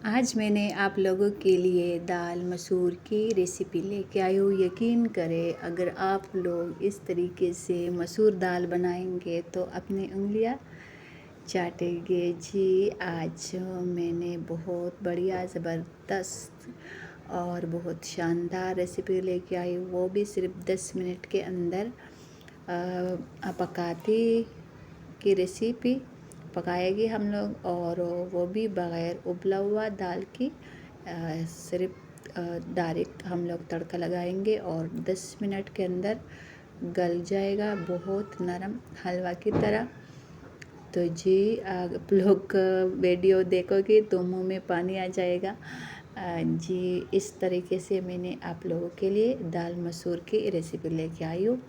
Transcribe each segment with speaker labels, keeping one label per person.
Speaker 1: आज मैंने आप लोगों के लिए दाल मसूर की रेसिपी लेके आई हूँ। यकीन करें, अगर आप लोग इस तरीके से मसूर दाल बनाएंगे तो अपनी उंगलियां चाटेंगे। जी, आज मैंने बहुत बढ़िया ज़बरदस्त और बहुत शानदार रेसिपी लेके आई हूँ, वो भी सिर्फ 10 मिनट के अंदर पकाती की रेसिपी पकाएगी हम लोग, और वो भी बग़ैर उबला हुआ दाल की। सिर्फ डायरेक्ट हम लोग तड़का लगाएंगे और 10 मिनट के अंदर गल जाएगा, बहुत नरम हलवा की तरह। तो जी, आप लोग वीडियो देखोगे तो मुंह में पानी आ जाएगा। जी, इस तरीके से मैंने आप लोगों के लिए दाल मसूर की रेसिपी लेके आई हूँ।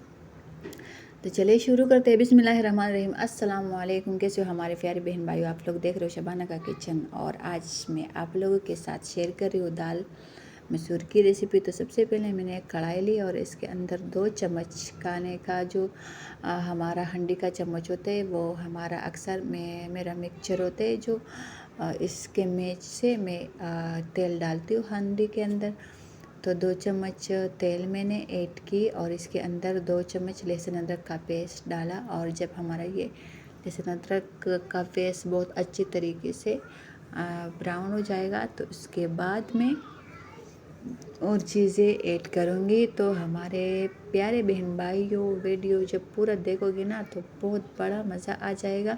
Speaker 1: तो चलिए शुरू करते हैं। बिस्मिल्लाहिर्रहमानिर्रहीम। अस्सलाम वालेकुम। कैसे हो हमारे प्यारे बहन भाइयों? आप लोग देख रहे हो शबाना का किचन, और आज मैं आप लोगों के साथ शेयर कर रही हूँ दाल मसूर की रेसिपी। तो सबसे पहले मैंने एक कढ़ाई ली और इसके अंदर 2 चम्मच खाने का जो हमारा हंडी का चम्मच होता है, वो हमारा अक्सर मेरा मिक्सचर होता है जो इसके मेज से मैं तेल डालती हूँ हंडी के अंदर। तो 2 चम्मच तेल मैंने ऐड की और इसके अंदर 2 चम्मच लहसुन अदरक का पेस्ट डाला। और जब हमारा ये लहसुन अदरक का पेस्ट बहुत अच्छी तरीके से ब्राउन हो जाएगा, तो उसके बाद में और चीज़ें ऐड करूँगी। तो हमारे प्यारे बहन भाइयों, वीडियो जब पूरा देखोगे ना तो बहुत बड़ा मज़ा आ जाएगा।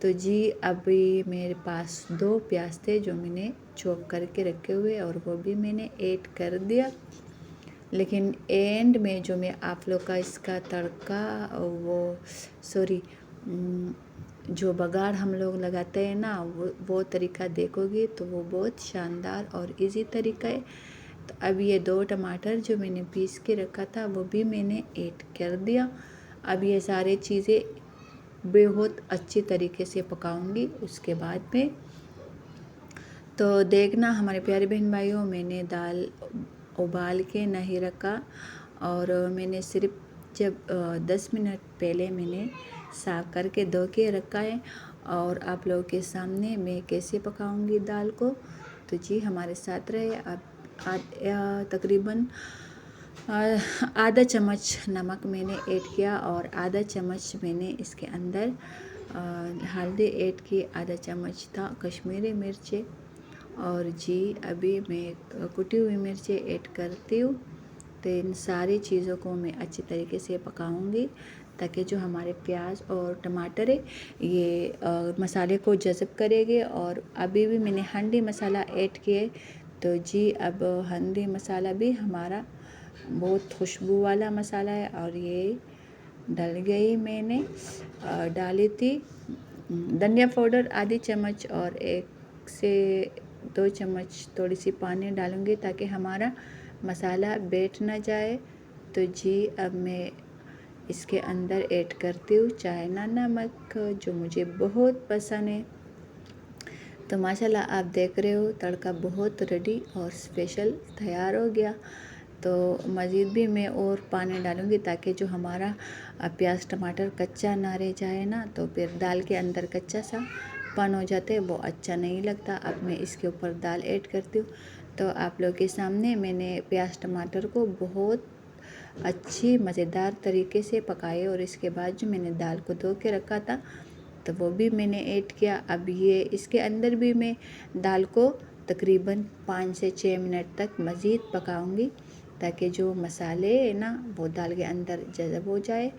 Speaker 1: तो जी, अभी मेरे पास 2 प्याज थे जो मैंने चॉप करके रखे हुए, और वो भी मैंने ऐड कर दिया। लेकिन एंड में जो मैं आप लोग का इसका तड़का जो बघाड़ हम लोग लगाते हैं ना, वो तरीका देखोगे तो वो बहुत शानदार और इजी तरीका है। तो अब ये 2 टमाटर जो मैंने पीस के रखा था वो भी मैंने ऐड कर दिया। अब ये सारी चीज़ें बहुत अच्छी तरीके से पकाऊंगी। उसके बाद में तो देखना हमारे प्यारे बहन भाइयों, मैंने दाल उबाल के नहीं रखा, और मैंने सिर्फ जब 10 मिनट पहले मैंने साफ़ करके धो के रखा है। और आप लोगों के सामने मैं कैसे पकाऊंगी दाल को। तो जी, हमारे साथ रहे। अब तकरीबन आधा चम्मच नमक मैंने ऐड किया, और आधा चम्मच मैंने इसके अंदर हल्दी ऐड की, आधा चम्मच था कश्मीरी मिर्ची। और जी, अभी मैं कुटी हुई मिर्ची ऐड करती हूँ। तो इन सारी चीज़ों को मैं अच्छी तरीके से पकाऊंगी ताकि जो हमारे प्याज और टमाटर है ये मसाले को जज़ब करेंगे। और अभी भी मैंने हंडी मसाला ऐड किए। तो जी, अब हंडी मसाला भी हमारा बहुत खुशबू वाला मसाला है, और ये डल गई। मैंने डाली थी धनिया पाउडर आधी चम्मच, और 1 से 2 चम्मच थोड़ी सी पानी डालूँगी ताकि हमारा मसाला बैठ ना जाए। तो जी, अब मैं इसके अंदर ऐड करती हूँ चाइना नमक, जो मुझे बहुत पसंद है। तो माशाल्लाह आप देख रहे हो तड़का बहुत रेडी और स्पेशल तैयार हो गया। तो मज़ीद भी मैं और पानी डालूँगी ताकि जो हमारा प्याज टमाटर कच्चा ना रह जाए ना, तो फिर दाल के अंदर कच्चा सा पन हो जाते हैं, वो अच्छा नहीं लगता। अब मैं इसके ऊपर दाल ऐड करती हूँ। तो आप लोग के सामने मैंने प्याज टमाटर को बहुत अच्छी मज़ेदार तरीके से पकाए, और इसके बाद जो मैंने दाल को धो के रखा था तो वो भी मैंने ऐड किया। अब ये इसके अंदर भी मैं दाल को तकरीबन 5 से 6 मिनट तक मज़ीद पकाऊंगी ताकि जो मसाले है ना वो दाल के अंदर जज़ब हो जाए।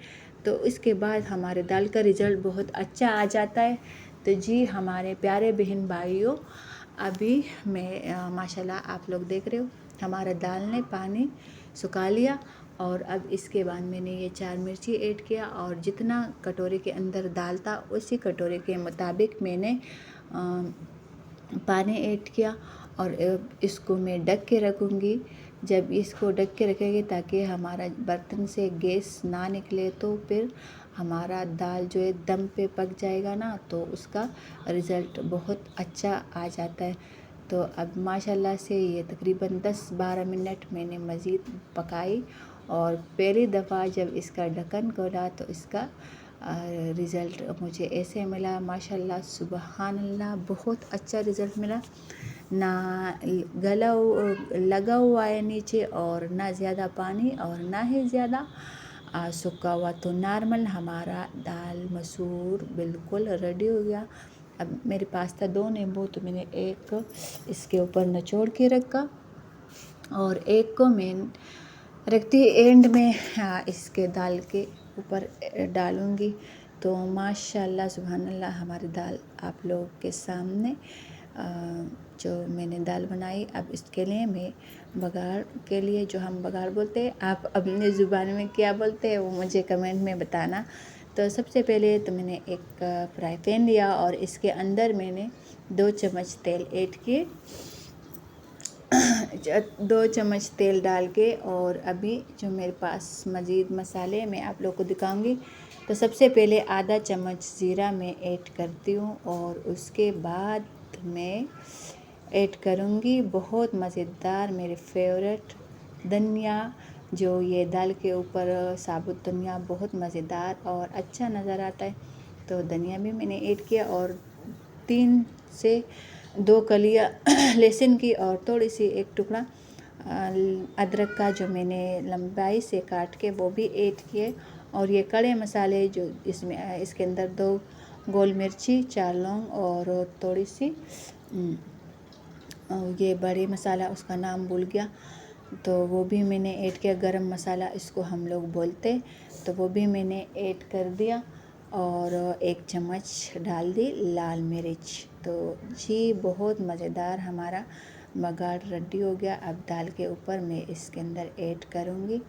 Speaker 1: तो इसके बाद हमारे दाल का रिज़ल्ट बहुत अच्छा आ जाता है। तो जी, हमारे प्यारे बहन भाइयों, अभी मैं माशाल्लाह आप लोग देख रहे हो हमारा दाल ने पानी सुखा लिया। और अब इसके बाद मैंने ये 4 मिर्ची ऐड किया, और जितना कटोरे के अंदर दाल था उसी कटोरे के मुताबिक मैंने पानी ऐड किया। और इसको मैं ढक के रखूँगी। जब इसको ढक के रखेंगे ताकि हमारा बर्तन से गैस ना निकले, तो फिर हमारा दाल जो है दम पे पक जाएगा ना, तो उसका रिज़ल्ट बहुत अच्छा आ जाता है। तो अब माशाल्लाह से ये तकरीबन 10-12 मिनट मैंने मज़ीद पकाई, और पहली दफ़ा जब इसका ढक्कन खोला तो इसका रिज़ल्ट मुझे ऐसे मिला। माशाल्लाह सुबहान अल्लाह, बहुत अच्छा रिज़ल्ट मिला। ना लगा हुआ है नीचे, और ना ज़्यादा पानी और ना ही ज़्यादा सूखा हुआ। तो नॉर्मल हमारा दाल मसूर बिल्कुल रेडी हो गया। अब मेरे पास था 2 नींबू, तो मैंने एक इसके ऊपर निचोड़ के रखा और एक को मैं रखती एंड में इसके दाल के ऊपर डालूँगी। तो माशाल्लाह सुभान अल्लाह हमारी दाल आप लोगों के सामने जो मैंने दाल बनाई। अब इसके लिए मैं बघार के लिए, जो हम बघार बोलते हैं, आप अपने ज़ुबान में क्या बोलते हैं वो मुझे कमेंट में बताना। तो सबसे पहले तो मैंने एक फ्राई पैन लिया और इसके अंदर मैंने 2 चम्मच तेल ऐड किए, 2 चम्मच तेल डाल के, और अभी जो मेरे पास मज़ीद मसाले मैं आप लोग को दिखाऊंगी। तो सबसे पहले आधा चम्मच ज़ीरा मैं ऐड करती हूँ, और उसके बाद मैं ऐड करूँगी बहुत मज़ेदार मेरे फेवरेट धनिया, जो ये दाल के ऊपर साबुत धनिया बहुत मज़ेदार और अच्छा नज़र आता है। तो धनिया भी मैंने ऐड किया, और 3 से 2 कलियाँ लहसुन की, और थोड़ी सी एक टुकड़ा अदरक का जो मैंने लंबाई से काट के वो भी ऐड किए। और ये खड़े मसाले जो इसमें इसके अंदर 2 गोल मिर्ची, 4 लौंग और थोड़ी सी ये बड़े मसाला, उसका नाम भूल गया, तो वो भी मैंने ऐड किया। गरम मसाला इसको हम लोग बोलते, तो वो भी मैंने ऐड कर दिया, और 1 चम्मच डाल दी लाल मिर्च। तो जी बहुत मज़ेदार हमारा बघार रेडी हो गया। अब दाल के ऊपर मैं इसके अंदर ऐड करूँगी।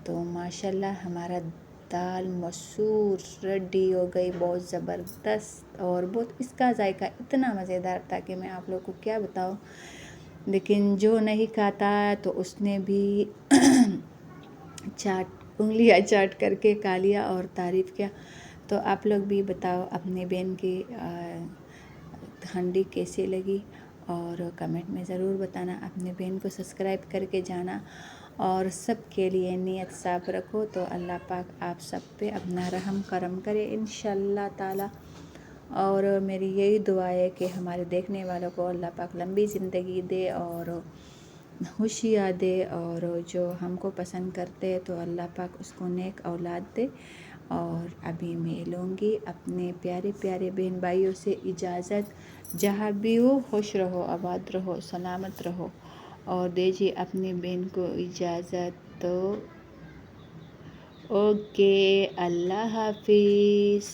Speaker 1: तो माशाल्लाह हमारा दाल मसूर रेडी हो गई, बहुत ज़बरदस्त, और बहुत इसका जायका इतना मज़ेदार था कि मैं आप लोग को क्या बताऊँ। लेकिन जो नहीं खाता तो उसने भी उंगलियां चाट करके खा लिया और तारीफ़ किया। तो आप लोग भी बताओ अपनी बहन की हांडी कैसी लगी, और कमेंट में ज़रूर बताना। अपने बहन को सब्सक्राइब करके जाना, और सब के लिए नीयत साफ रखो, तो अल्लाह पाक आप सब पे अपना रहम करम करे इंशाअल्लाह ताला। और मेरी यही दुआ है कि हमारे देखने वालों को अल्लाह पाक लंबी ज़िंदगी दे और खुशियाँ दे, और जो हमको पसंद करते हैं तो अल्लाह पाक उसको नेक औलाद दे। और अभी मैं लूँगी अपने प्यारे प्यारे बहन भाइयों से इजाज़त। जहाँ भी हो खुश रहो, आबाद रहो, सलामत रहो, और दीजिए अपनी बहन को इजाज़त। तो ओके, अल्लाह हाफिज़।